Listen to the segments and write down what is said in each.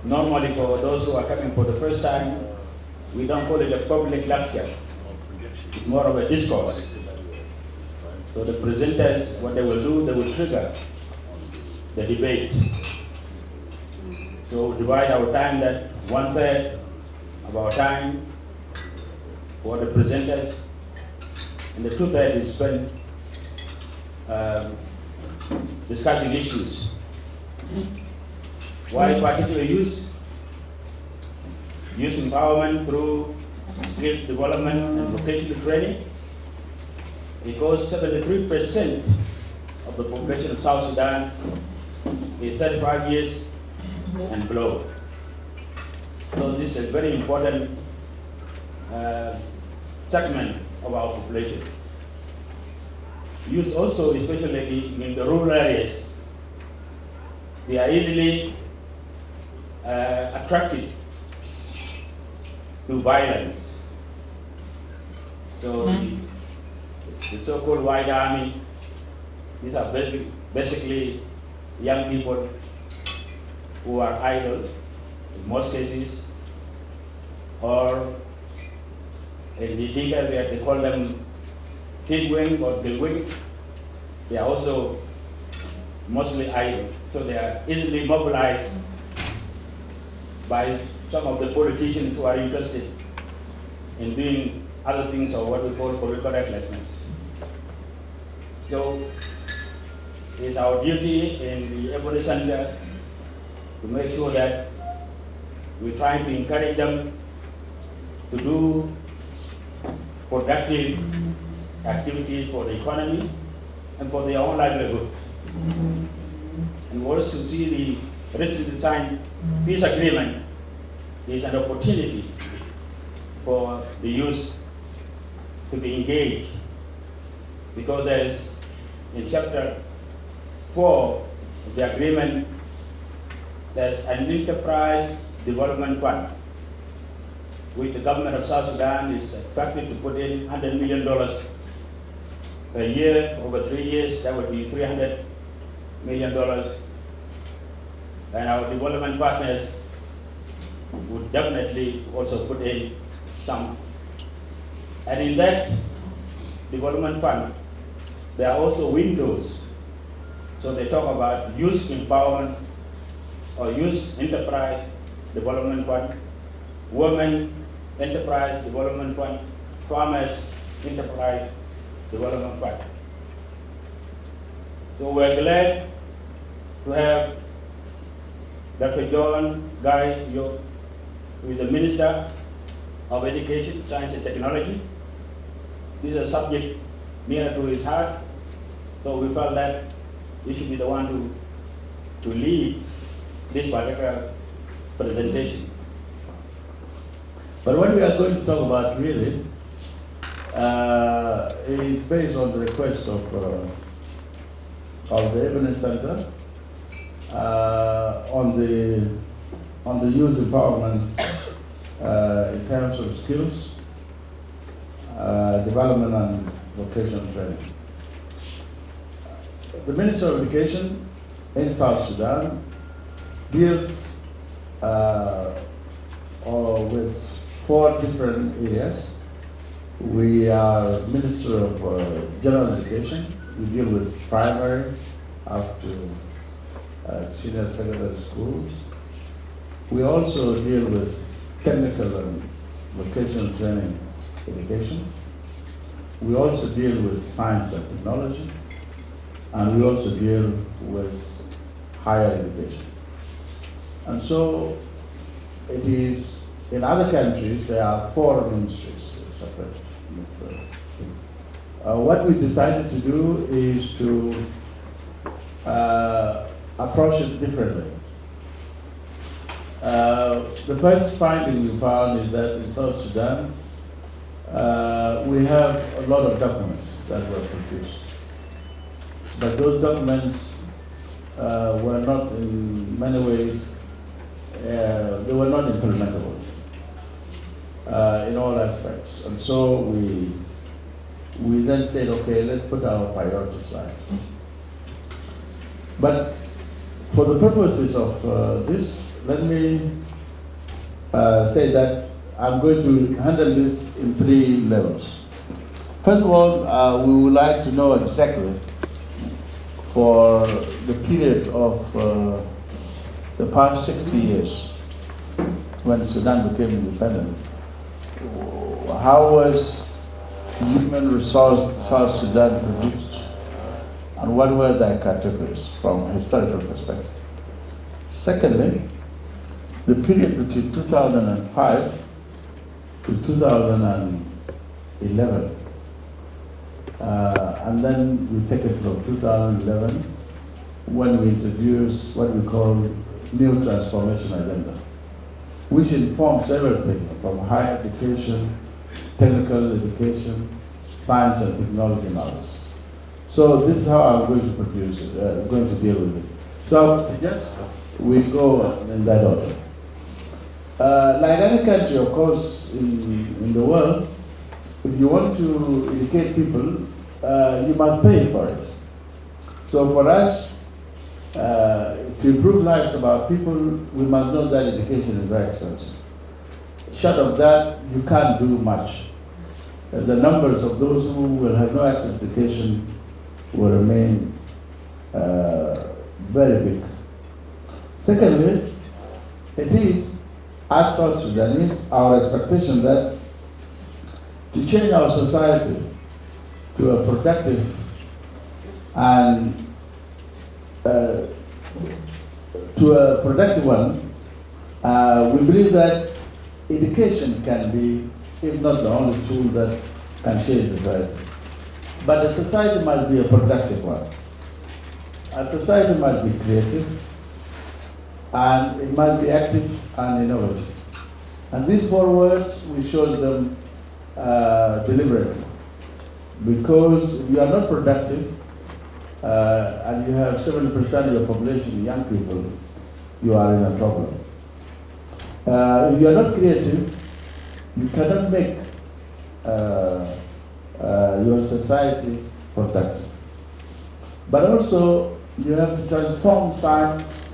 Normally, for those who are coming for the first time, we don't call it a public lecture. It's more of a discourse. So the presenters, what they will do, they will trigger the debate. So we divide our time, that 1/3 of our time for the presenters, and the 2/3 is spent discussing issues. Why particular use? Youth empowerment through skills development and vocational training. Because 73% of the population of South Sudan is 35 years and below. So this is a very important segment of our population. Youth also, especially in the rural areas, they are easily attracted to violence. So the so-called white army, these are basically young people who are idle in most cases, or in the Dinka where they call them Tidwing or Gilwing. They are also mostly idle, so they are easily mobilized by some of the politicians who are interested in doing other things, or what we call political recklessness. So it's our duty in the Ebony Center to make sure that we try to encourage them to do productive activities for the economy and for their own livelihood. And we also see the recently signed peace agreement is an opportunity for the youth to be engaged, because there is, in chapter 4 of the agreement, there's an enterprise development fund, which the government of South Sudan is expected to put in $100 million per year over 3 years. That would be $300 million. And our development partners would definitely also put in some. And in that development fund, there are also windows. So they talk about youth empowerment or youth enterprise development fund, women enterprise development fund, farmers enterprise development fund. So we're glad to have Dr. John Guy, who is the Minister of Education, Science and Technology. This is a subject near to his heart, so we felt that he should be the one to lead this particular presentation. But what we are going to talk about really is based on the request of the Ebony Center on the youth empowerment in terms of skills, development and vocational training. The Minister of Education in South Sudan deals with 4 different areas. We are Minister of General Education. We deal with primary up to senior secondary schools. We also deal with technical and vocational training education. We also deal with science and technology. And we also deal with higher education. And so it is, in other countries, there are 4 ministries separate. What we decided to do is to approach it differently. The first finding we found is that in South Sudan, we have a lot of documents that were produced. But those documents were not, in many ways, they were not implementable in all aspects. And so we then said, okay, let's put our priorities right. But for the purposes of this, let me say that I'm going to handle this in 3 levels. First of all, we would like to know exactly for the period of the past 60 years when Sudan became independent, how was human resource South Sudan produced, and what were their categories from a historical perspective? Secondly, the period between 2005 to 2011, and then we take it from 2011 when we introduce what we call new transformation agenda, which informs everything from higher education, technical education, science and technology knowledge. So this is how I'm going to produce it, going to deal with it. So I would suggest we go in that order. Like any country, of course, in the world, if you want to educate people, you must pay for it. So for us, to improve lives of our people, we must know that education is very expensive. Short of that, you can't do much. The numbers of those who will have no access to education will remain very big. Secondly, it is, as South Sudanese, our expectation that to change our society to a productive and one, we believe that education can be, if not the only tool that can change society. But a society must be a productive one. A society must be creative, and it must be active and innovative. And these 4 words, we show them deliberately. Because if you are not productive, and you have 70% of your population young people, you are in a problem. If you are not creative, you cannot make your society productive. But also, you have to transform science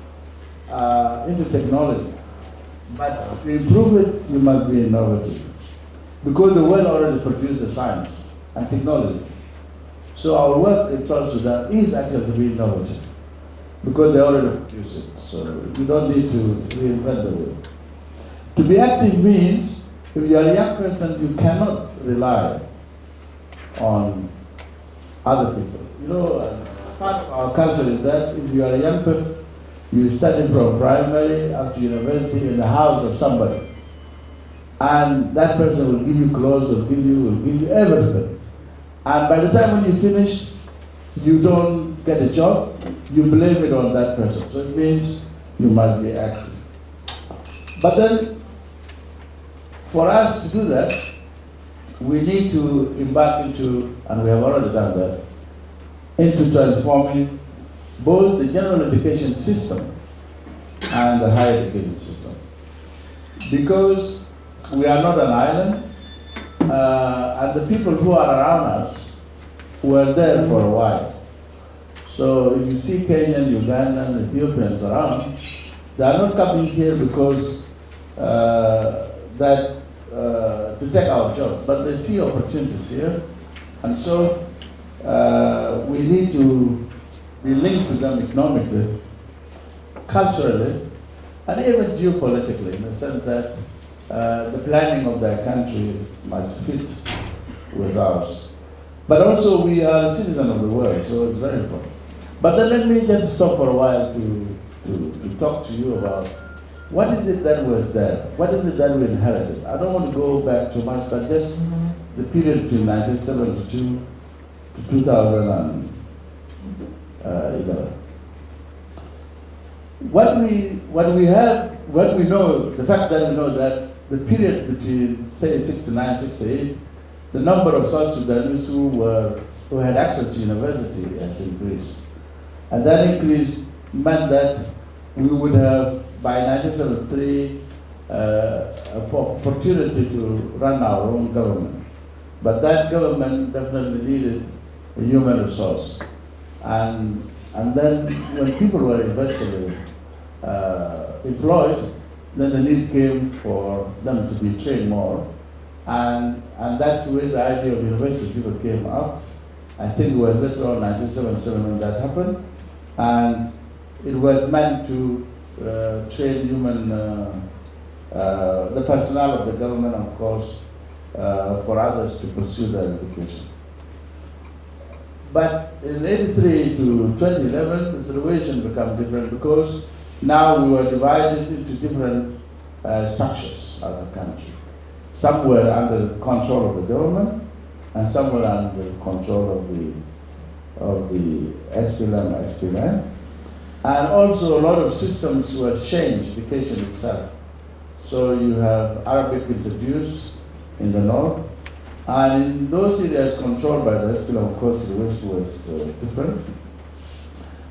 into technology. But to improve it, you must be innovative. Because the world already produced the science and technology. So our work in South Sudan is actually to be innovative, because they already produce it. So you don't need to reinvent the wheel. To be active means, if you are a young person, you cannot rely on other people. You know, part of our culture is that if you are a young person, you study from primary up to university in the house of somebody. And that person will give you clothes, will give you everything. And by the time when you finish, you don't get a job, you blame it on that person. So it means you must be active. But then, for us to do that, we need to embark into, and we have already done that, into transforming both the general education system and the higher education system. Because we are not an island, and the people who are around us were there for a while. So if you see Kenyan, Ugandan, Ethiopians around, they are not coming here because to take our jobs, but they see opportunities here, and so we need to be linked to them economically, culturally, and even geopolitically, in the sense that the planning of their country must fit with ours. But also we are citizens of the world, so it's very important. But then let me just stop for a while to talk to you about what is it that was there? What is it that we inherited? I don't want to go back too much, but just the period between 1972 to 2011. What we know, the fact that we know that the period between, say, 69, 68, the number of South Sudanese who had access to university has increased. And that increase meant that we would have, by 1973, opportunity to run our own government. But that government definitely needed a human resource. And then when people were eventually employed, then the need came for them to be trained more. And that's where the idea of university people came up. I think it was later on 1977 when that happened. And it was meant to train the personnel of the government, of course, for others to pursue their education. But in 83 to 2011, the situation became different because now we were divided into different structures as a country. Some were under control of the government, and some were under control of the SPLM. And also a lot of systems were changed, education itself. So you have Arabic introduced in the north, and in those areas controlled by the SPLM, of course, the West was different.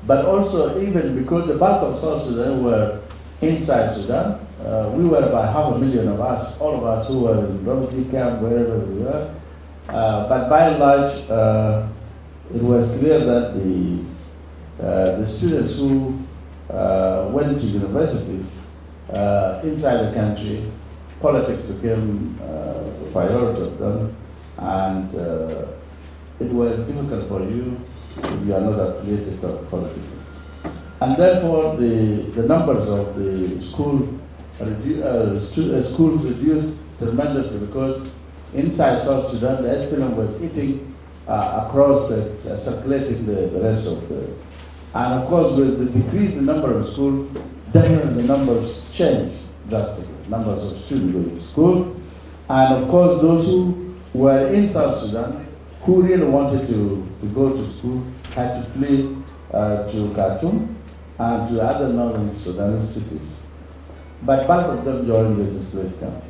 But also, even because the bulk of South Sudan were inside Sudan, we were about 500,000 of us, all of us who were in refugee camp, wherever we were. But by and large, it was clear that the students who went to universities inside the country, politics became the priority of them, and it was difficult for you if you are not affiliated politically. And therefore, the numbers of the schools reduced tremendously because inside South Sudan, the SPLM was eating across, circulating the rest of the. And of course, with the decrease in number of schools, definitely the numbers changed drastically. Numbers of students going to school, and of course, those who were in South Sudan who really wanted to go to school had to flee to Khartoum and to other northern Sudanese cities. But bulk of them joined the displaced camp.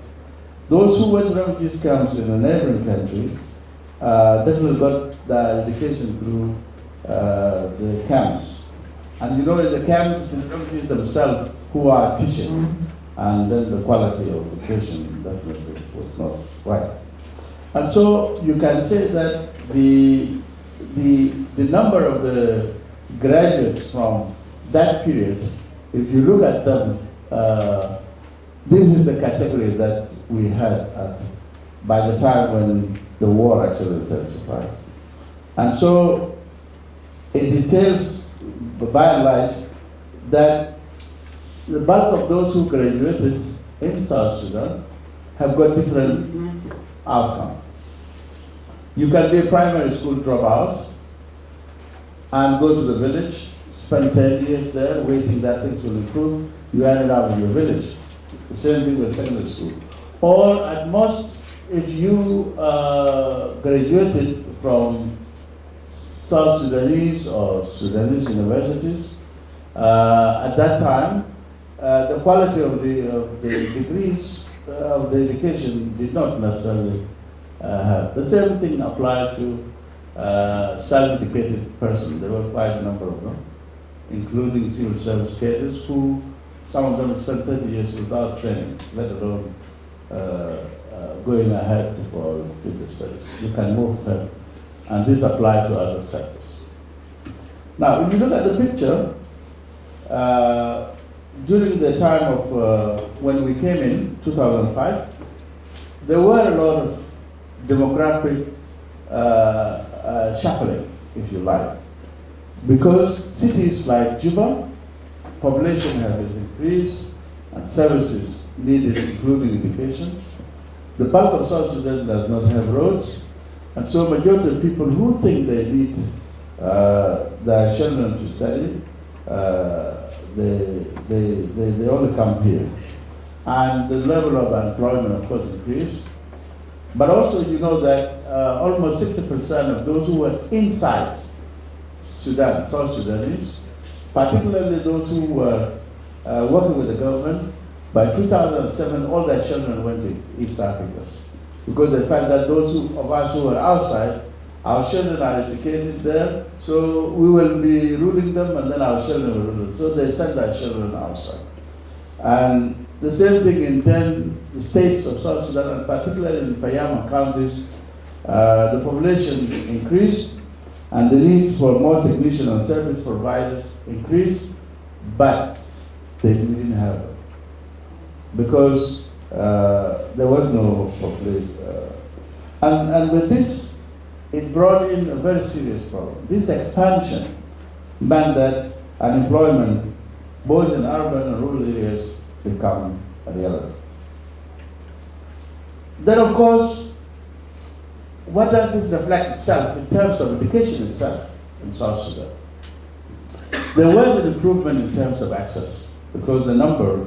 Those who went to refugee camps in the neighboring countries definitely got their education through the camps. And you know, in the camps, the refugees themselves who are teaching, and then the quality of education definitely was not right. And so you can say that the number of the graduates from that period, if you look at them, this is the category that we had by the time when the war actually intensified. And so it details, by and large, that the bulk of those who graduated in South Sudan have got different outcomes. You can be a primary school dropout and go to the village, spend 10 years there, waiting that things will improve. You ended up in your village. The same thing with secondary school. Or at most, if you graduated from South Sudanese or Sudanese universities, at that time, the quality of the degrees of the education did not necessarily have. The same thing applied to self-educated persons. There were quite a number of them, including civil service cadres who, some of them spent 30 years without training, let alone going ahead for future studies. You can move them, and this applies to other sectors. Now, if you look at the picture, during the time of when we came in, 2005, there were a lot of demographic shuffling, if you like, because cities like Juba, population has increased and services needed, including education. The bulk of South Sudan does not have roads, and so majority of people who think they need their children to study, they only come here. And the level of employment, of course, increased. But also, you know that almost 60% of those who were inside Sudan, South Sudanese, particularly those who were working with the government, by 2007, all their children went to East Africa. Because they felt that those of us who were outside, our children are educated there, so we will be ruling them, and then our children will rule them. So they sent their children outside. And the same thing in 10 states of South Sudan, and particularly in Payama counties, the population increased, and the needs for more technicians and service providers increased, but we didn't have it. Because there was no population. And with this, it brought in a very serious problem. This expansion meant that unemployment, both in urban and rural areas, become a reality. Then, of course, what does this reflect itself in terms of education itself in South Sudan? There was an improvement in terms of access, because the number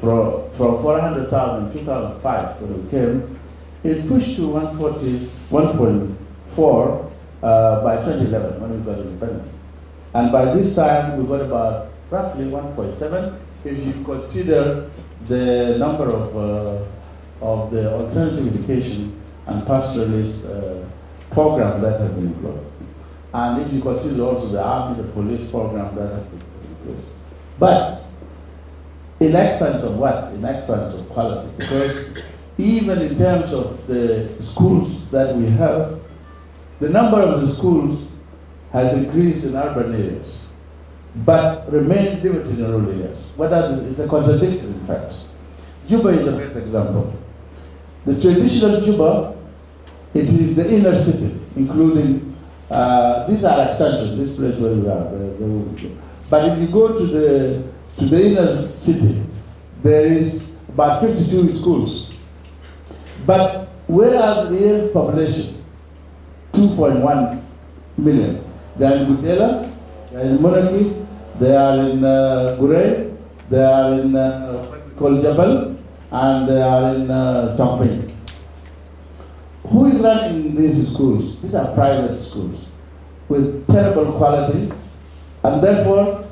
from 400,000 in 2005 when we came, it pushed to 1.4 by 2011 when we got independent. And by this time, we got about roughly 1.7 if you consider the number of the alternative education and pastoralist program that have been employed. And if you consider also the army, the police program that have been employed. But in expense of what? In expense of quality. Because even in terms of the schools that we have, the number of the schools has increased in urban areas, but remained limited in rural areas. What does it? It's a contradiction, in fact. Juba is the best example. The traditional Juba, it is the inner city, including, these are extensions, this place where we are. But if you go to the inner city, there is about 52 schools. But where are the real population? 2.1 million. They are in Gudela, they are in Monarchy, they are in Gure, they are in Koljabal, and they are in Tomping. Who is running these schools? These are private schools with terrible quality, and therefore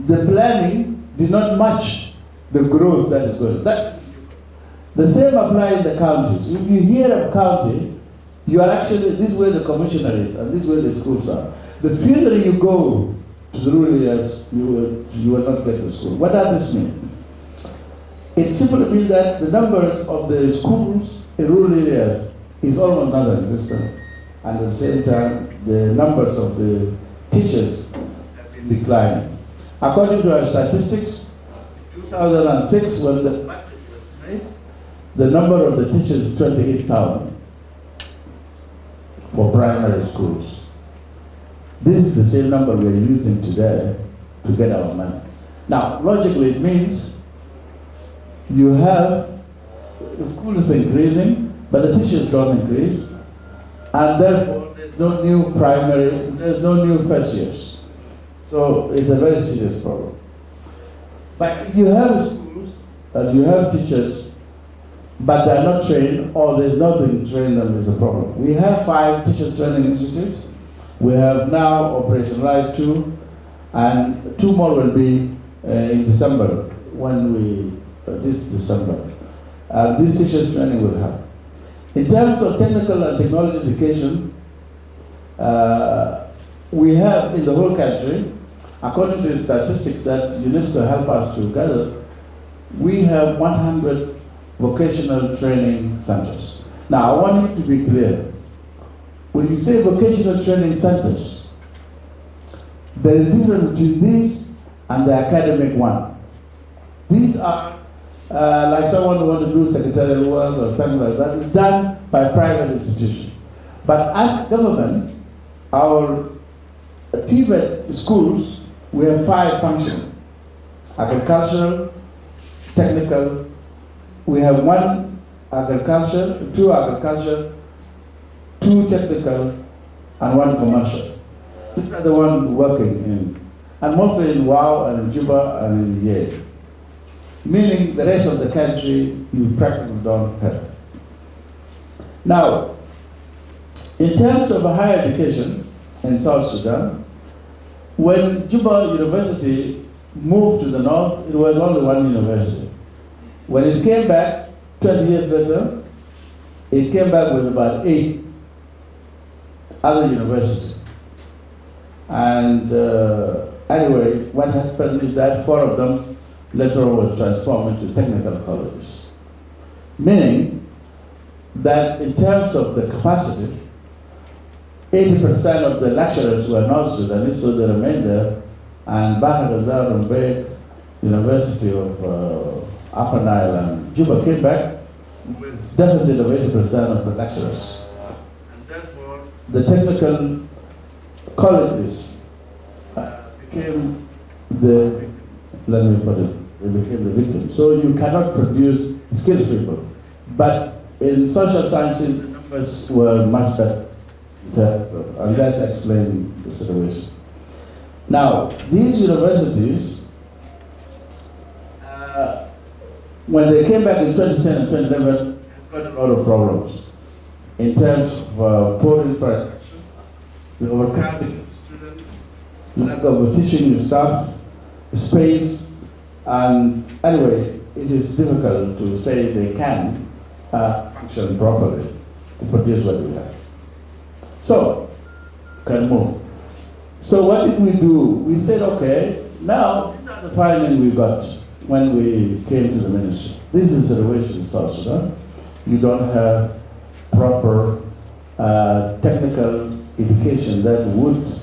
the planning did not match the growth that is going on. The same applies in the counties. If you hear of county, you are actually, this is where the commissioner is, and this is where the schools are. The further you go to the rural areas, you will not get to school. What does this mean? It simply means that the numbers of the schools in rural areas is almost non-existent, and at the same time, the numbers of the teachers have been declining. According to our statistics, 2006, when the budget was made, the number of the teachers is 28,000 for primary schools. This is the same number we are using today to get our money. Now, logically, it means you have, the school is increasing, but the teachers don't increase, and therefore there's no new primary, there's no new first years. So it's a very serious problem. But if you have schools and you have teachers, but they are not trained, or there's nothing to train them, is a problem. We have 5 teachers training institutes. We have now operationalized 2, and 2 more will be in December, this December. This teachers training will happen. In terms of technical and technology education, we have in the whole country, according to the statistics that UNESCO helped us to gather, we have 100 vocational training centers. Now, I want you to be clear. When you say vocational training centers, there is a difference between these and the academic one. These are like someone who wants to do secretarial work or something like that. It's done by private institutions. But as government, our TVET schools, we have 5 functions: agricultural, technical. We have 1 agriculture, 2 agriculture, 2 technical, and 1 commercial. These are the ones working in, and mostly in Wau and in Juba and in Yale. Meaning the rest of the country, you practically don't have. Now, in terms of higher education in South Sudan, when Juba University moved to the north, it was only 1 university. When it came back, 20 years later, it came back with about 8 other universities. And anyway, what happened is that 4 of them later on was transformed into technical colleges. Meaning that in terms of the capacity, 80% of the lecturers were North Sudanese, so they remained there, and Bahar Azar and Beg University of Upper Nile and Juba came back with deficit of 80% of the lecturers. And therefore, the technical colleges became the, let me put it, they became the victim. So you cannot produce skilled people. But in social sciences, the numbers were much better. And that explained the situation. Now, these universities, when they came back in 2010 and 2011, has got a lot of problems in terms of poor infrastructure, the overcrowding of students, lack of teaching staff, space, and anyway, it is difficult to say they can function properly to produce what we have. So, can move. So what did we do? We said, okay, now these are the findings we got when we came to the ministry. This is the situation in South Sudan. You don't have proper technical education that would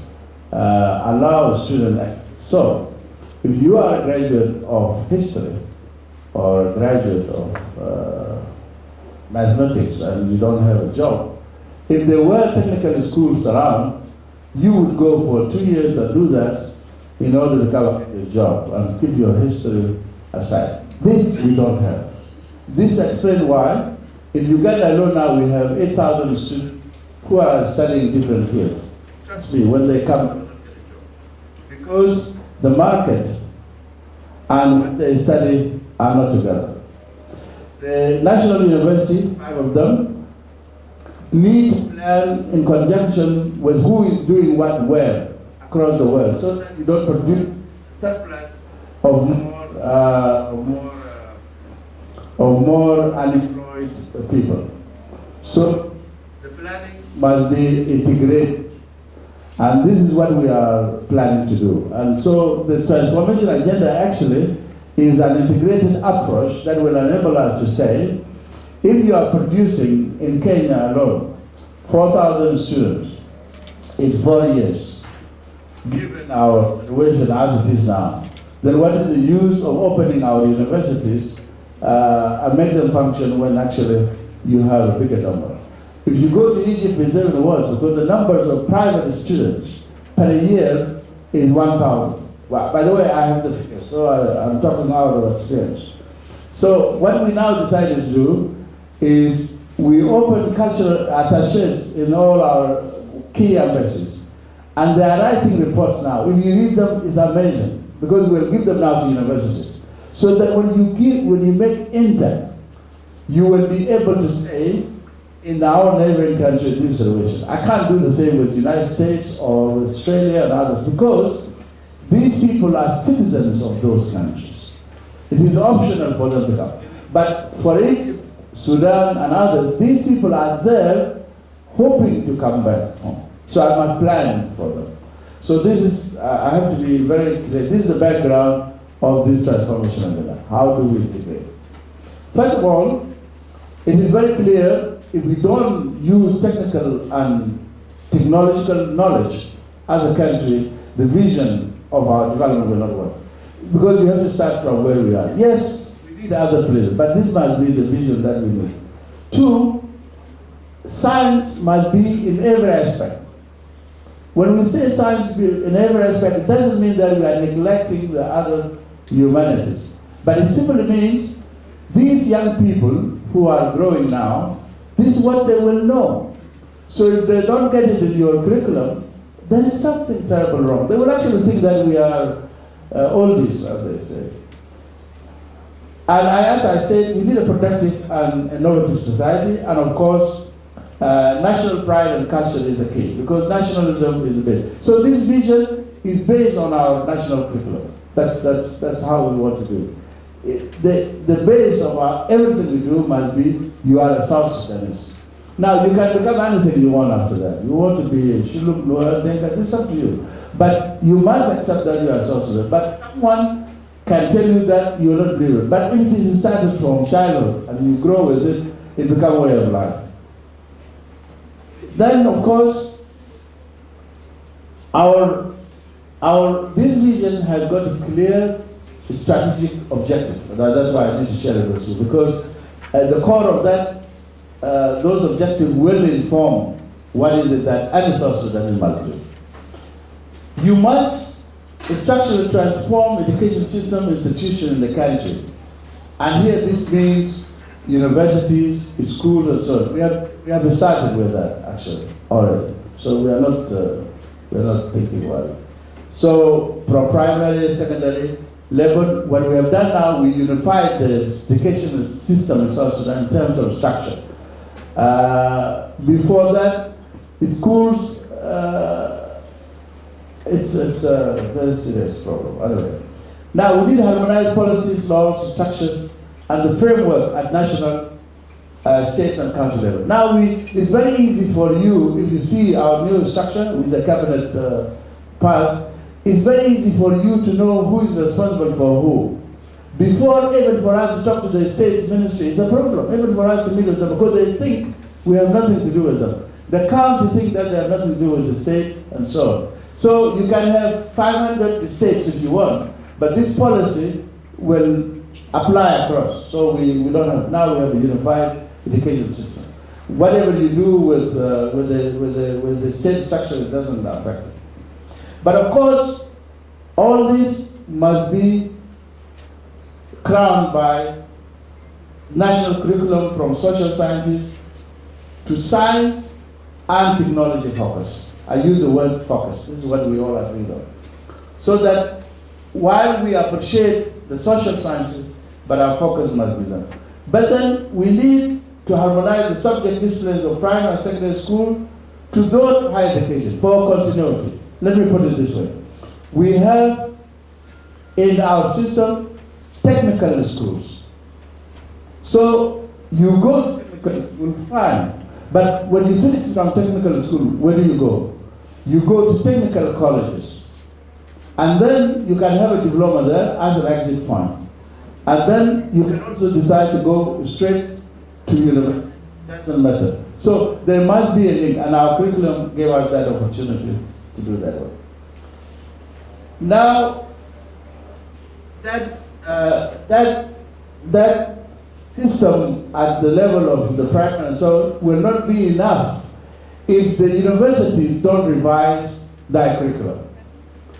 allow a student. So, if you are a graduate of history or a graduate of mathematics and you don't have a job, if there were technical schools around, you would go for 2 years and do that in order to cover your job and keep your history aside. This we don't have. This explains why in Uganda alone now we have 8,000 students who are studying different fields. Trust me, when they come, because the market and what they study are not together. The National University, 5 of them, need to plan in conjunction with who is doing what where across the world, so that you don't produce surplus of more unemployed people. So the planning must be integrated, and this is what we are planning to do. And so the transformation agenda actually is an integrated approach that will enable us to say, if you are producing in Kenya alone 4,000 students in 4 years, given our situation as it is now, then what is the use of opening our universities and make them function when actually you have a bigger number? If you go to Egypt, it's even worse, because the numbers of private students per year is 1,000. Well, by the way, I have the figures, so I'm talking out of experience. So what we now decided to do is we open cultural attaches in all our key embassies, and they are writing reports now. If you read them, it's amazing, because we'll give them now to universities, so that when you make intake, you will be able to say, in our neighboring country, this situation. I can't do the same with the United States or with Australia and others, because these people are citizens of those countries. It is optional for them to come. But for Egypt, Sudan and others, these people are there hoping to come back home. So I must plan for them. So this is, I have to be very clear, this is the background of this transformation agenda. How do we integrate? First of all, it is very clear, if we don't use technical and technological knowledge as a country, the vision of our development will not work. Because we have to start from where we are. Yes, we need other places, but this must be the vision that we need. 2, science must be in every aspect. When we say science in every aspect, it doesn't mean that we are neglecting the other humanities. But it simply means these young people who are growing now, this is what they will know. So if they don't get it in your curriculum, there is something terrible wrong. They will actually think that we are oldies, as they say. And as I said, we need a productive and innovative society, and of course, national pride and culture is the key, because nationalism is the base. So this vision is based on our national curriculum. That's how we want to do it. The base of everything we do must be, you are a South Sudanese. Now, you can become anything you want after that. You want to be a Shiluk, Lower, Denka, it's up to you. But you must accept that you are South Sudanese. But someone can tell you that you will not believe it. But if it is started from childhood and you grow with it, it becomes a way of life. Then, of course, this vision has got a clear strategic objective. That's why I need to share it with you, because at the core of that, those objectives will inform what is it that any South Sudanese must do. You must structurally transform education system institution in the country. And here this means universities, schools, and so on. We have started with that actually already. So we are not thinking about it. So from primary, secondary level, what we have done now, we unified the education system in South Sudan in terms of structure. Before that, schools, it's a very serious problem. Anyway, now we need harmonized policies, laws, structures, and the framework at national, states, and county level. Now it's very easy for you, if you see our new structure with the cabinet passed, it's very easy for you to know who is responsible for who. Before, even for us to talk to the state ministry, it's a problem. Even for us to meet with them, because they think we have nothing to do with them. The county think that they have nothing to do with the state, and so on. So you can have 500 states if you want, but this policy will apply across. So we don't have, now we have a unified education system. Whatever you do with the state structure, it doesn't affect it. But of course, all this must be crowned by national curriculum from social sciences to science and technology focus. I use the word focus. This is what we all agree on. So that while we appreciate the social sciences, but our focus must be there. But then we need to harmonize the subject disciplines of primary and secondary school to those of higher education for continuity. Let me put it this way. We have in our system technical schools. So you go to technical school, fine. But when you finish from technical school, where do you go? You go to technical colleges. And then you can have a diploma there as an exit point. And then you can also decide to go straight to university. Doesn't matter. So there must be a link, and our curriculum gave us that opportunity to do that way. Now, that system at the level of the primary and so will not be enough if the universities don't revise their curriculum.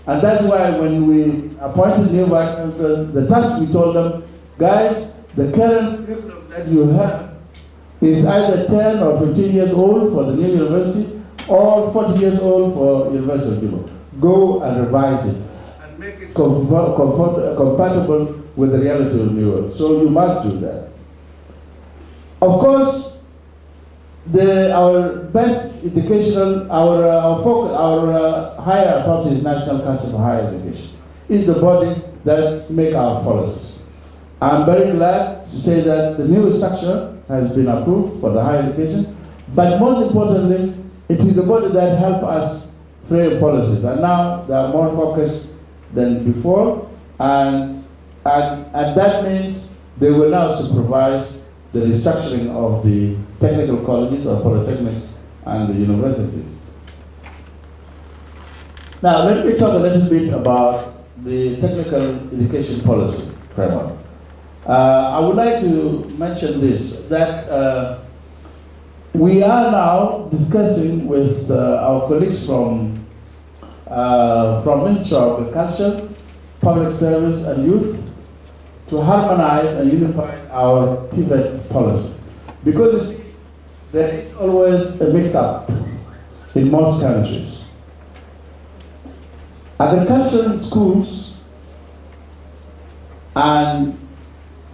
And that's why when we appointed new vice chancellors, the task we told them, guys, the current curriculum that you have is either 10 or 15 years old for the new university or 40 years old for University of Juba. Go and revise it and make it compatible with the reality of the new world. So you must do that. Of course, our best educational, our higher authority is National Council for Higher Education. It's the body that makes our policies. I'm very glad to say that the new structure has been approved for the higher education, but most importantly, it is the body that helps us frame policies. And now they are more focused than before, and that means they will now supervise the restructuring of the technical colleges or polytechnics and the universities. Now let me talk a little bit about the technical education policy framework. I would like to mention this, that we are now discussing with our colleagues from Ministry of Agriculture, Public Service and Youth to harmonize and unify our TVET policy. Because you see, there is always a mix-up in most countries. Agricultural schools and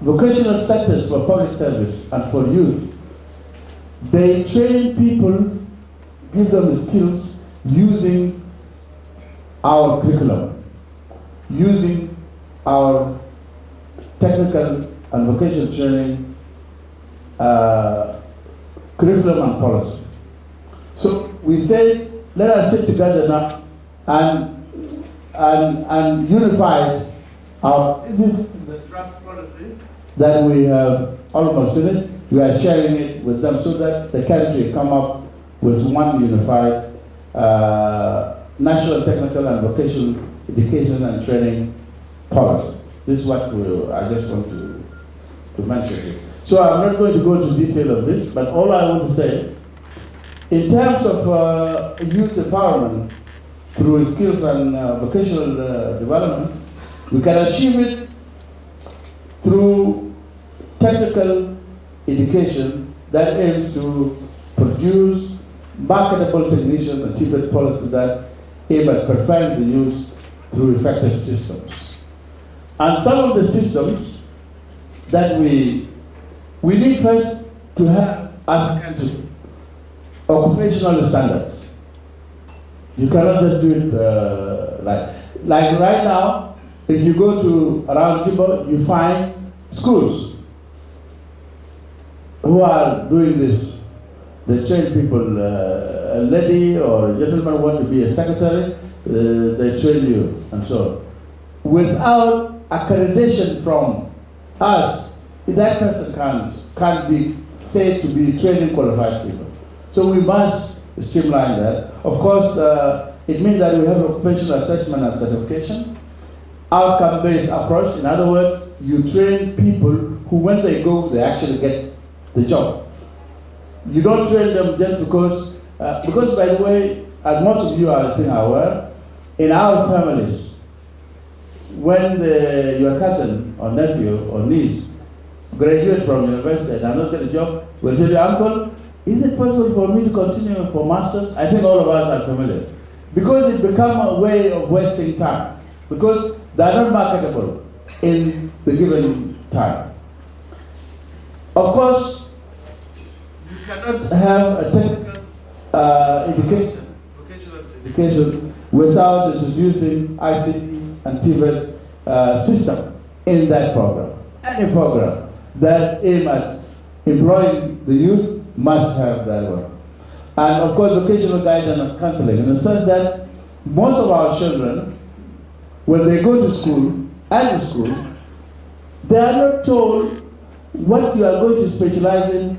vocational sectors for public service and for youth, they train people, give them the skills using our curriculum, using our technical and vocational training curriculum and policy. So we say, let us sit together now and unify our, this is the draft policy that we have almost finished. We are sharing it with them so that the country come up with one unified national technical and vocational education and training policy. This is what I just want to mention here. So I'm not going to go into detail of this, but all I want to say, in terms of youth empowerment through skills and vocational development, we can achieve it through technical education that aims to produce marketable technicians and TVET policies that aim at preparing the youth through effective systems. And some of the systems that we need first to have as a country, occupational standards. You cannot just do it like right now. If you go to around Juba, you find schools who are doing this. They train people. A lady or a gentleman want to be a secretary, they train you and so on. Without accreditation from us, that person can't be said to be training qualified people. So we must streamline that. Of course, it means that we have occupational assessment and certification, outcome-based approach. In other words, you train people who, when they go, they actually get the job. You don't train them just because by the way, as most of you I think are aware, in our families, when your cousin or nephew or niece graduate from university and not get a job, will tell you, uncle, is it possible for me to continue for masters? I think all of us are familiar. Because it becomes a way of wasting time. Because they are not marketable in the given time. Of course, you cannot have a technical education, vocational education, without introducing ICT and TVET system in that program. Any program that aim at employing the youth must have that one. And of course, vocational guidance and counseling, in the sense that most of our children, when they go to school, they are not told what you are going to specialize in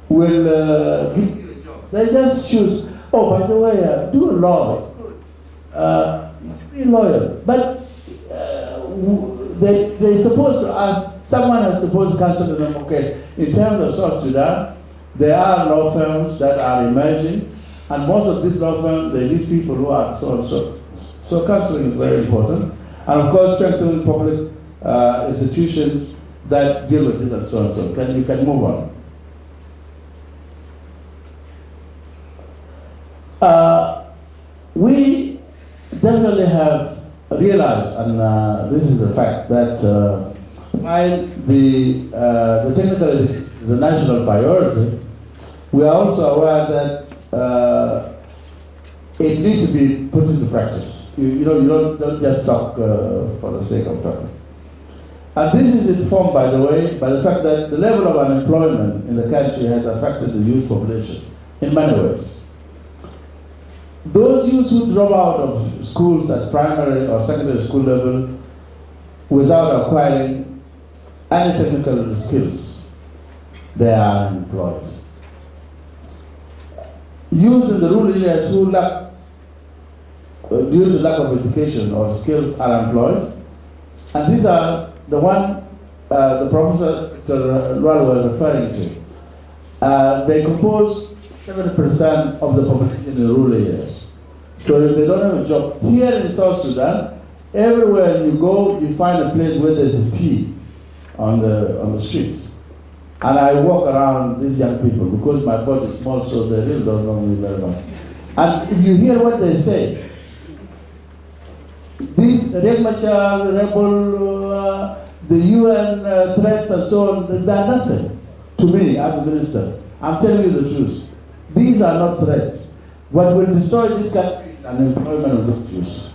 will give you a job. They just choose, oh, by the way, do a law. Be a lawyer. But they're supposed to ask, someone is supposed to counsel them, okay, in terms of South Sudan, there are law firms that are emerging, and most of these law firms, they need people who are so and so. So counseling is very important. And of course, strengthening public institutions that deal with this and so and so. Then you can move on. We definitely have realized, and this is a fact, that while the technical education is a national priority, we are also aware that it needs to be put into practice. You don't just talk for the sake of talking. And this is informed, by the way, by the fact that the level of unemployment in the country has affected the youth population in many ways. Those youths who drop out of schools at primary or secondary school level without acquiring any technical skills, they are unemployed. Youth in the rural areas who lack, due to lack of education or skills, are employed, and these are the one the Professor Dr. Lual was referring to. They compose 70% of the population in the rural areas. So if they don't have a job, here in South Sudan, everywhere you go, you find a place where there's a tea on the street. And I walk around these young people because my body is small, so they really don't know me very much. And if you hear what they say, these Riek Machar, rebel, the UN threats and so on, they are nothing to me as a minister. I'm telling you the truth. These are not threats. What will destroy this country is unemployment of those youth.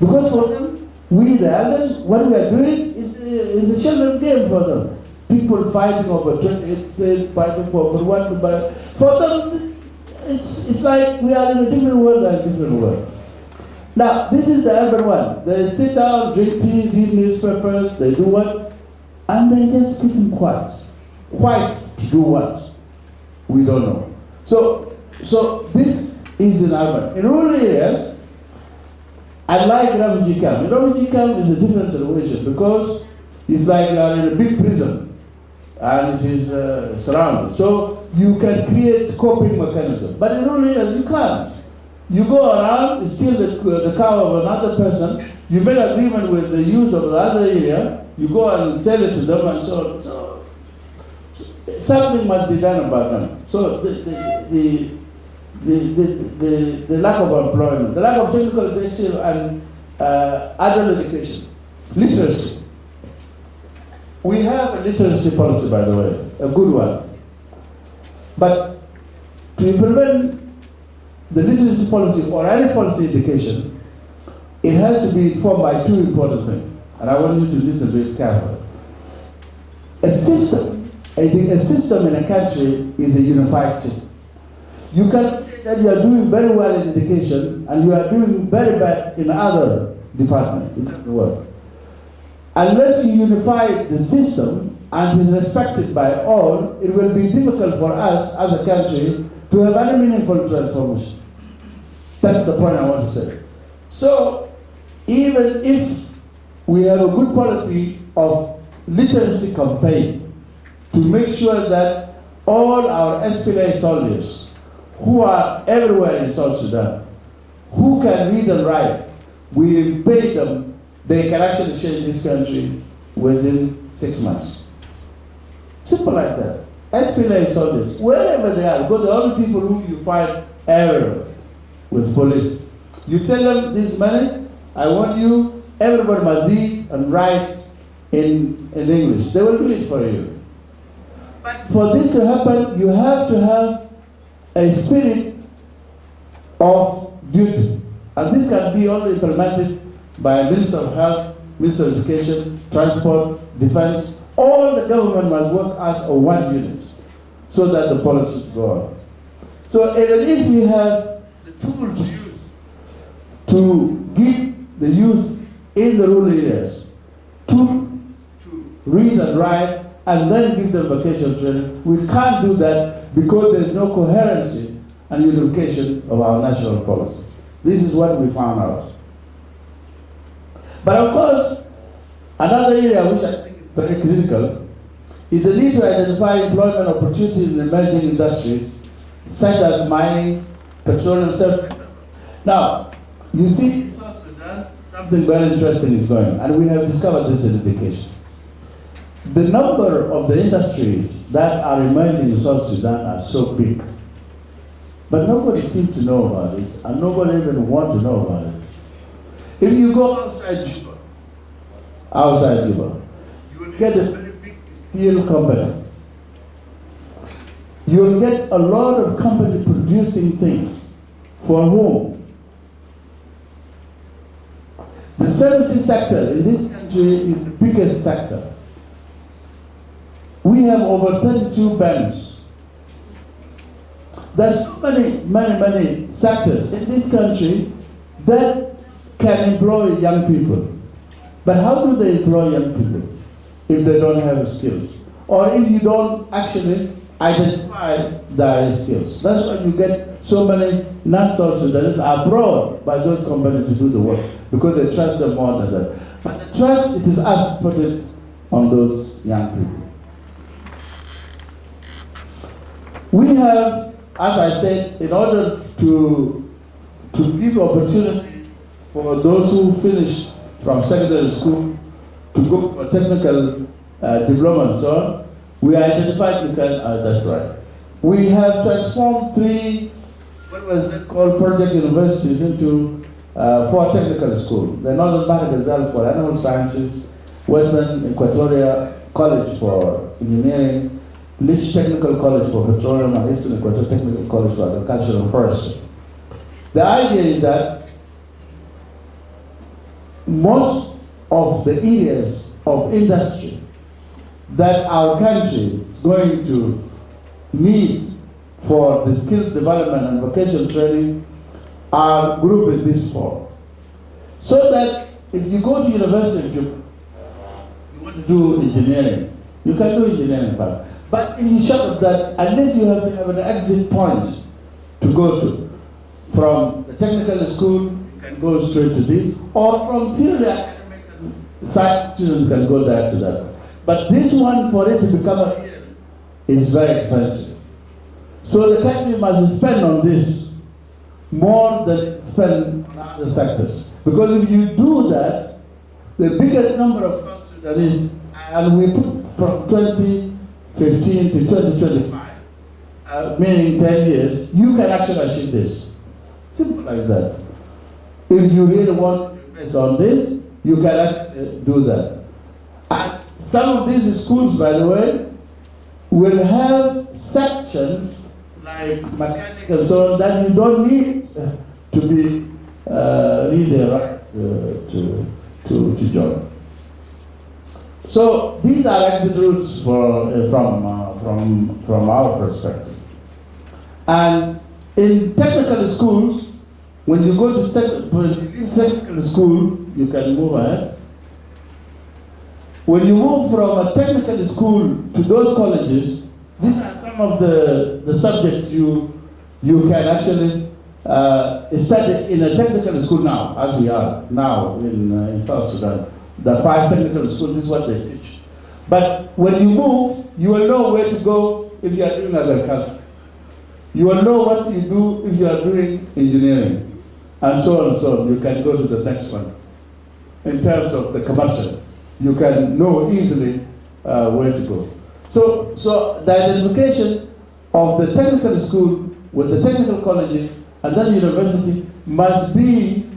Because for them, we the elders, what we are doing is a children's game for them. People fighting over 28 states, fighting for what to buy. For them, it's like we are in a different world than a different world. Now, this is the urban one. They sit down, drink tea, read newspapers, they do what? And they just keep them quiet. Quiet to do what? We don't know. So this is in urban. In rural areas, I like refugee camp. In refugee camp is a different situation because It's like you are in a big prison and it is surrounded. So you can create coping mechanism. But in rural areas, you can't. You go around, steal the cow of another person, you make agreement with the use of the other area, you go and sell it to them and so on. So something must be done about them. So the lack of employment, the lack of technical education and adult education, literacy. We have a literacy policy, by the way, a good one. But to implement the literacy policy or any policy education, it has to be informed by two important things. And I want you to listen to it carefully. A system, I think a system in a country is a unified system. You cannot say that you are doing very well in education and you are doing very bad in other departments. It doesn't work. Unless you unify the system and is respected by all, it will be difficult for us as a country to have any meaningful transformation. That's the point I want to say. So, even if we have a good policy of literacy campaign to make sure that all our SPLA soldiers who are everywhere in South Sudan, who can read and write, we pay them, they can actually change this country within 6 months. Simple like that. SPLA soldiers, wherever they are, because the only people who you find everywhere with police. You tell them this money, I want you, everybody must read and write in English. They will do it for you. But for this to happen, you have to have a spirit of duty. And this can be only implemented by Minister of Health, Minister of Education, Transport, Defense. All the government must work as a one unit so that the policies go on. So even if we have the tools to use to give the youth in the rural areas to read and write and then give them vocational training, we can't do that because there's no coherency and unification of our national policy. This is what we found out. But of course, another area which I think is very critical is the need to identify employment opportunities in emerging industries such as mining, petroleum sector. Now, you see in South Sudan, something very interesting is going on, and we have discovered this in education. The number of the industries that are emerging in South Sudan are so big, but nobody seems to know about it, and nobody even wants to know about it. If you go outside Juba, you will get a very big steel company. You will get a lot of companies producing things. For whom? The services sector in this country is the biggest sector. We have over 32 banks. There's so many sectors in this country that can employ young people. But how do they employ young people if they don't have skills? Or if you don't actually identify their skills? That's why you get so many non-South Sudanese are brought by those companies to do the work because they trust them more than that. But the trust, it is us to put it on those young people. We have, as I said, in order to give opportunity for those who finish from secondary school to go for technical diploma and so on, we identified, that's right. We have transformed 3, what was it called, project universities into 4 technical schools. The Northern Bahagazal for Animal Sciences, Western Equatoria College for Engineering, Leach Technical College for Petroleum, and Eastern Equatorial Technical College for Agriculture and Forestry. The idea is that most of the areas of industry that our country is going to need for the skills development and vocational training are grouped in this form. So that if you go to university, you want to do engineering, you can do engineering part. But in short of that, unless you have to have an exit point to go to, from the technical school, you can go straight to this, or from purely academic science students can go there to that. But this one, for it to become a real, is very expensive. So the country must spend on this more than spend on other sectors. Because if you do that, the biggest number of South Sudanese, and we put from 2015 to 2025, meaning 10 years, you can actually achieve this. Simple like that. If you really want to invest on this, you can actually do that. And some of these schools, by the way, will have sections like mechanic and so on that you don't need to be really right to join. So these are exit routes from our perspective. And in technical schools, when you go to technical school, you can move ahead. When you move from a technical school to those colleges, these are some of the subjects you can actually study in a technical school now, as we are now in South Sudan. The 5 technical schools, this is what they teach. But when you move, you will know where to go if you are doing agriculture. You will know what you do if you are doing engineering, and so on and so on. You can go to the next one. In terms of the commercial, you can know easily where to go. So the identification of the technical school with the technical colleges and then university must be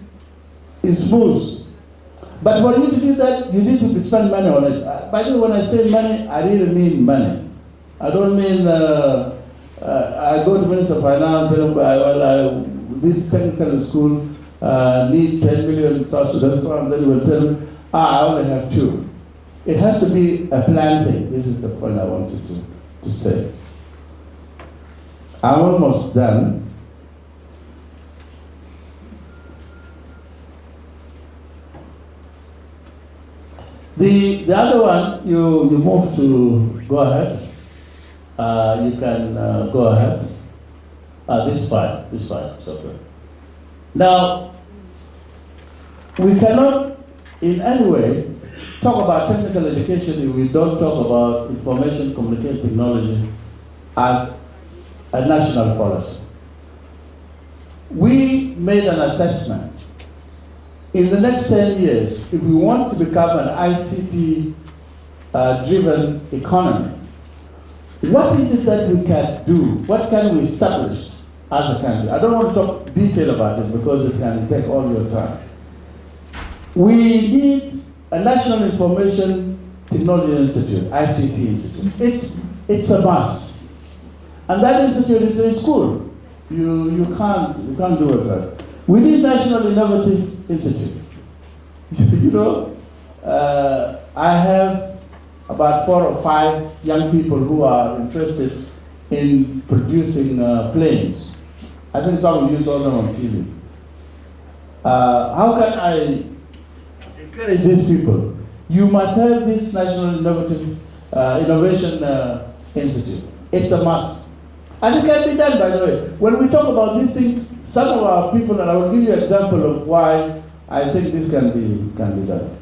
in smooth. But for you to do that, you need to spend money on it. By the way, when I say money, I really mean money. I don't mean I go to Minister of Finance and this technical school needs 10 million South Sudan francs, and then you will tell me, I only have 2. It has to be a planned thing. This is the point I wanted to say. I'm almost done. The other one, you move to go ahead. You can go ahead. This is fine, it's okay. Now, we cannot in any way talk about technical education if we don't talk about information communication technology as a national policy. We made an assessment. In the next 10 years, if we want to become an ICT driven economy, what is it that we can do? What can we establish as a country? I don't want to talk detail about it because it can take all your time. We need a National Information Technology Institute, ICT Institute. It's a must. And that institute is in school. You can't do it there. We need National Innovative Institute. You know, I have about 4 or 5 young people who are interested in producing planes. I think some of you saw them on TV. How can I encourage these people? You must have this National Innovative Innovation Institute. It's a must. And it can be done, by the way. When we talk about these things, some of our people, and I will give you an example of why I think this can be done.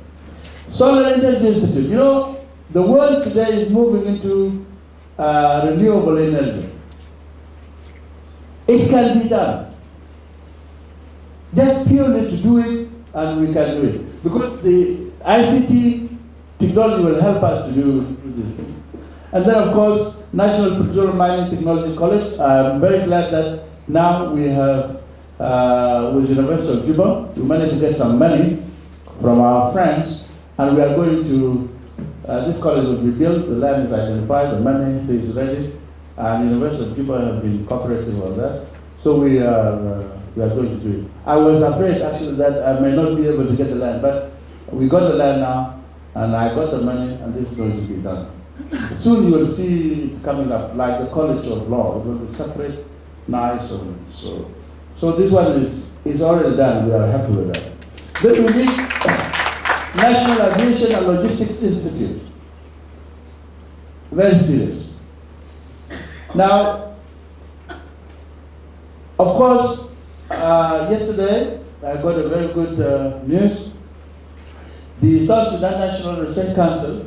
Solar Energy Institute. You know, the world today is moving into renewable energy. It can be done. Just purely to do it, and we can do it. Because the ICT technology will help us to do this thing. And then, of course, National Petroleum Mining Technology College. I'm very glad that now we have, with University of Juba, we managed to get some money from our friends, and we are going to, this college will be built, the land is identified, the money is ready, and University of Juba have been cooperative on that. So we are going to do it. I was afraid actually that I may not be able to get the land, but we got the land now, and I got the money, and this is going to be done. Soon you will see it coming up, like the College of Law. It will be separate, nice, and so this one is already done. We are happy with that. Then we need National Aviation and Logistics Institute. Very serious. Now, of course, yesterday I got a very good news the South Sudan National Research Council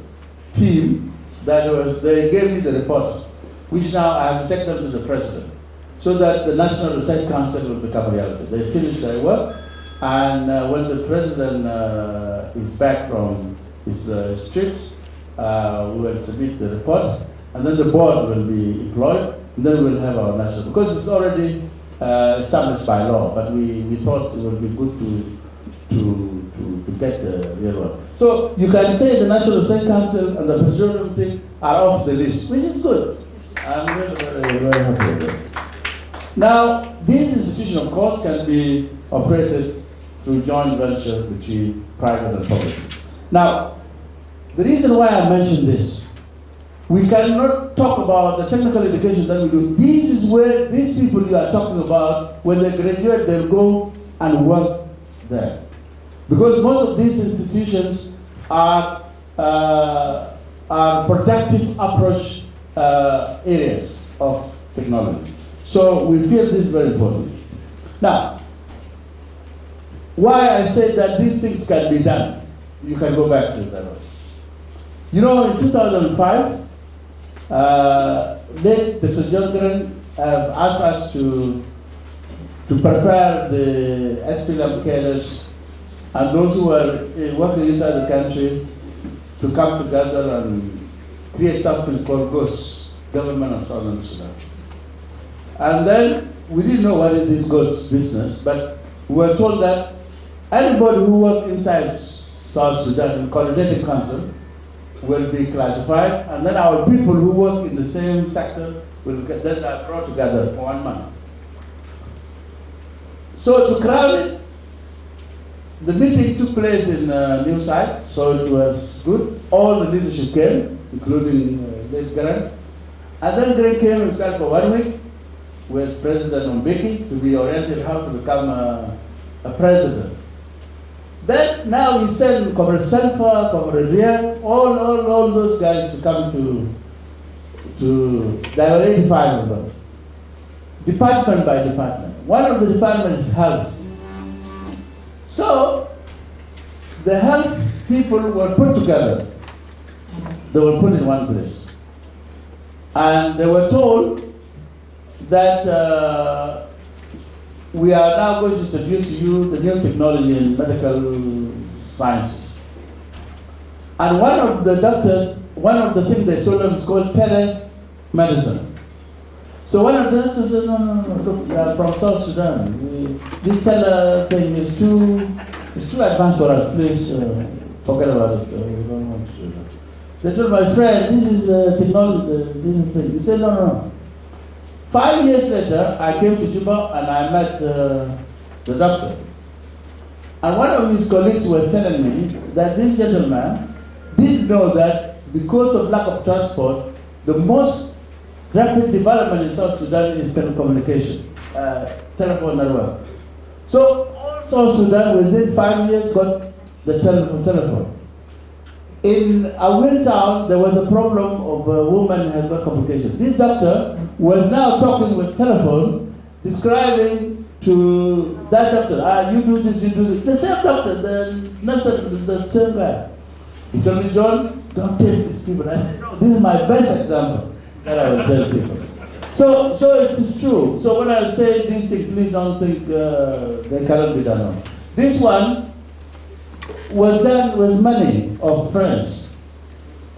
team, they gave me the report, which now I have to take them to the president, so that the National Research Council will become reality. They finished their work, and when the president is back from his trips, we will submit the report, and then the board will be employed, and then we'll have our national, because it's already established by law, but we thought it would be good to get the real one. So you can say the National Research Council and the presidential thing are off the list, which is good. I'm very, very, very happy with it. Now, these institutions, of course, can be operated through joint venture between private and public. Now, the reason why I mention this, we cannot talk about the technical education that we do. This is where these people you are talking about, when they graduate, they'll go and work there. Because most of these institutions are productive approach areas of technology. So we feel this is very important. Now, why I say that these things can be done, you can go back to that. You know, in 2005, Dr. John Grant asked us to prepare the SPLM cadres and those who were working inside the country to come together and create something called GOS, Government of Southern Sudan. And then we didn't know what is this GOS business, but we were told that anybody who works inside South Sudan in coordinating council will be classified, and then our people who work in the same sector will get then brought together for 1 month. So to crown it, the meeting took place in New Site, so it was good. All the leadership came, including Dave Grant. And then Grant came himself for 1 week with President Mbeki to be oriented how to become a president. Then now he sent Comrade Sanfa, Comrade Riyad, all those guys to come to there were 85 of them, department by department. One of the departments is health. So the health people were put together. They were put in one place. And they were told that we are now going to introduce to you the new technology in medical sciences. And one of the doctors, one of the things they told them is called telemedicine. So one of the doctors said, no, look, we are from South Sudan. This tele thing is too advanced for us. Please forget about it. We don't want to do that. They told my friend, this is technology, this is thing. He said, no. 5 years later, I came to Juba and I met the doctor. And one of his colleagues were telling me that this gentleman didn't know that because of lack of transport, the most rapid development in South Sudan is telecommunication, telephone network. So all South Sudan within 5 years got the telephone. In Awil town, there was a problem of a woman who had got complications. This doctor was now talking with telephone, describing to that doctor, you do this, you do this. The same doctor, the nurse, the same guy. He told me, John, don't tell these people. I said, no, this is my best example that I will tell people. So it's true. So when I say these things, please don't think they cannot be done. This one was done with money of friends.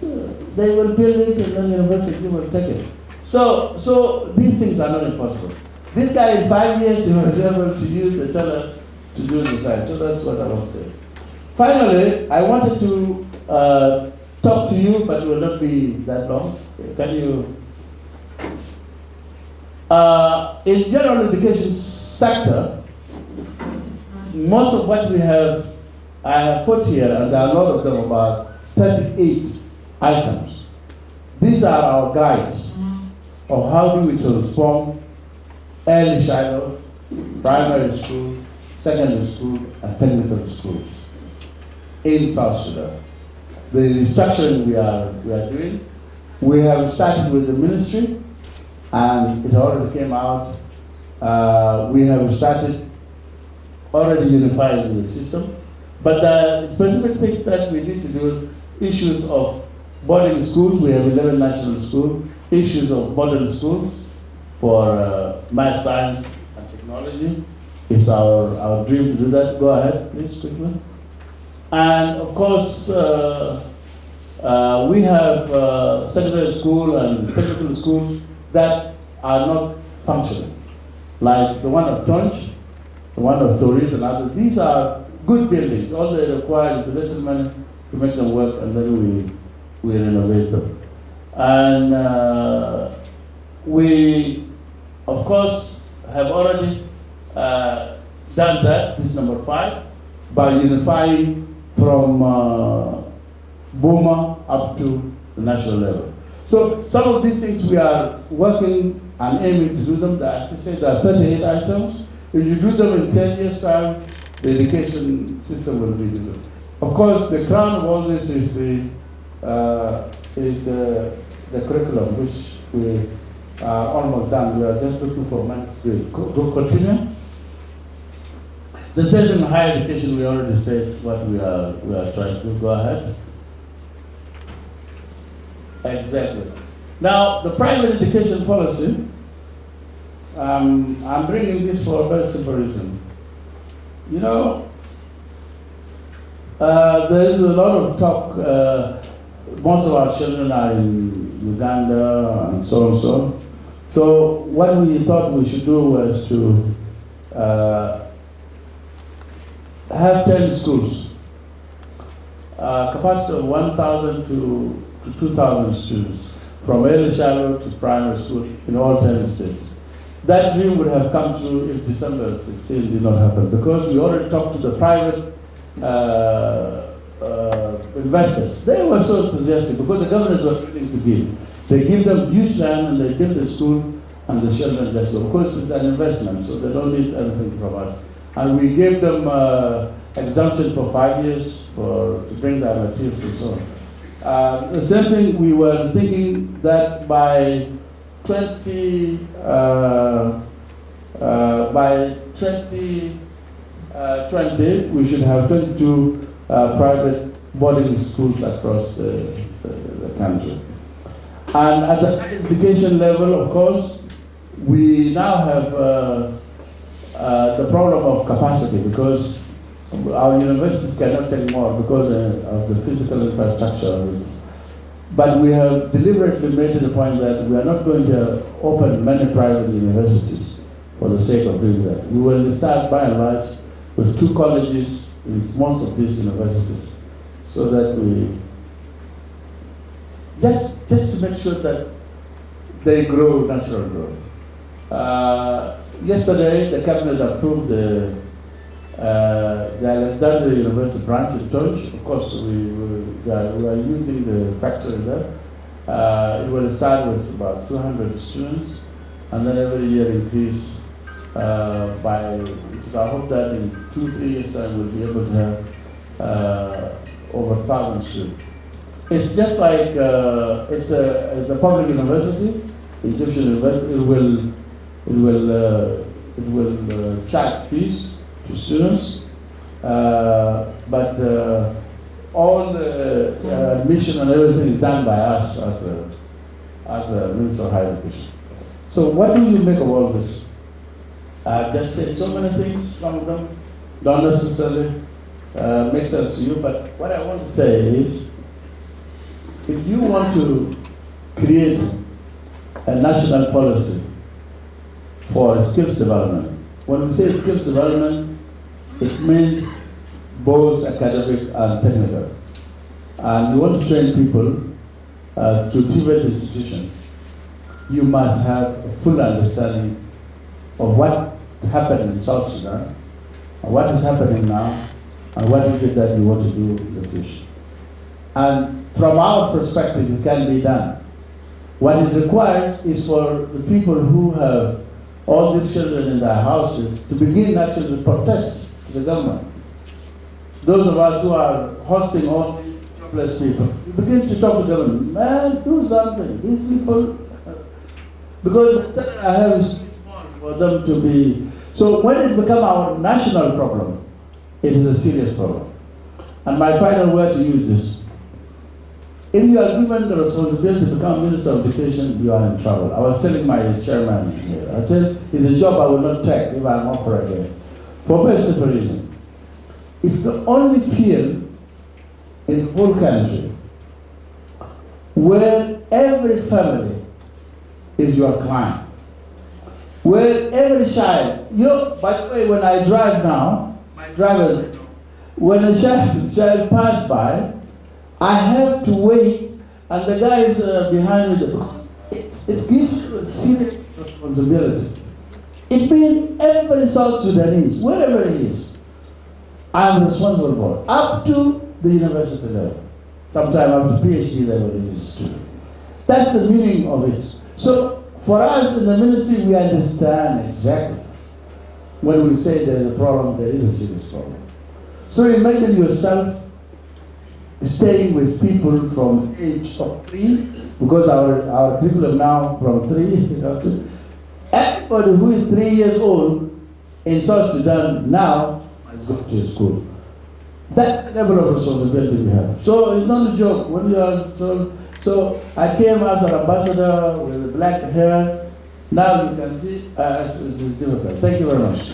They will build it and then the university will take it. So these things are not impossible. This guy in 5 years, he was able to use the tele to do the design. So that's what I want to say. Finally, I wanted to talk to you, but it will not be that long. Can you? In general education sector, most of what we have, I have put here, and there are a lot of them, about 38 items. These are our guides of how do we transform early childhood, primary school, secondary school, and technical schools in South Sudan. The restructuring we are doing, we have started with the ministry, and it already came out. We have started already unifying the system. But the specific things that we need to do, issues of boarding schools, we have 11 national schools, issues of modern schools for math, science, and technology. It's our dream to do that. Go ahead, please, quickly. And of course, we have secondary school and technical schools that are not functioning, like the one of Tonj, the one of Torit, and others. These are good buildings. All they require is a little money to make them work, and then we renovate them. And we, of course, have already done that. This is number 5, by unifying from Boma up to the national level. So some of these things we are working and aiming to do them. I say there are 38 items. If you do them in 10 years' time, the education system will be developed. Of course, the crown of all this is the curriculum, which we are almost done. We are just looking for money to go continue. The same in higher education, we already said what we are trying to do. Go ahead. Exactly. Now, the private education policy, I'm bringing this for a very simple reason. You know, there is a lot of talk, most of our children are in Uganda and so and so. So what we thought we should do was to have 10 schools, capacity of 1,000 to 2,000 students, from early childhood to primary school in all 10 states. That dream would have come true if December 16 did not happen, because we already talked to the private investors. They were so enthusiastic because the governors were willing to give. They give them huge land and they build the school and the children just go. Of course, it's an investment, so they don't need anything from us. And we gave them exemption for 5 years to bring their materials and so on. The same thing, we were thinking that by 2020, we should have 22 private boarding schools across the country. And at the education level, of course, we now have the problem of capacity, because our universities cannot take more because of the physical infrastructure. But we have deliberately made it a point that we are not going to open many private universities for the sake of doing that. We will start by and large with 2 colleges in most of these universities, so that we just to make sure that they grow natural growth. Yesterday, the cabinet approved the Alexandria University branch in Tonj. Of course, we are using the factory there. It will start with about 200 students, and then every year increase so I hope that in 2-3 years' time we'll be able to have over 1,000 students. It's just like it's a public university, Egyptian university. It will charge fees to students, but all the admission and everything is done by us as a Minister of Higher Education. So what do you make of all this? I've just said so many things. Some of them don't necessarily make sense to you, but what I want to say is, if you want to create a national policy for skills development, when we say skills development, it means both academic and technical. And you want to train people to achieve institution, you must have a full understanding of what happened in South Sudan, and what is happening now, and what is it that you want to do in the future. And from our perspective, it can be done. What it requires is for the people who have all these children in their houses to begin actually to protest to the government. Those of us who are hosting all these jobless people, you begin to talk to the government, man, do something. These people, because the center I have is too small for them to be. So when it becomes our national problem, it is a serious problem. And my final word to you is this. If you are given the responsibility to become Minister of Education, you are in trouble. I was telling my chairman here, I said, it's a job I will not take if I'm offered again. For very simple reason. It's the only field in the whole country where every family is your client. Where every child, by the way, when I drive now, my drivers, when a child pass by, I have to wait, and the guy is behind me, because it gives you a serious responsibility. It means every South Sudanese, wherever he is, I am responsible for, up to the university level, sometimes up to PhD level in the student. That's the meaning of it. So for us in the ministry, we understand exactly when we say there's a problem, there is a serious problem. So imagine yourself staying with people from age of 3, because our curriculum now from 3, everybody who is 3 years old in South Sudan now must go to school. That's the level of responsibility we have. So it's not a joke. When you are so I came as an ambassador with black hair. Now you can see it is difficult. Thank you very much.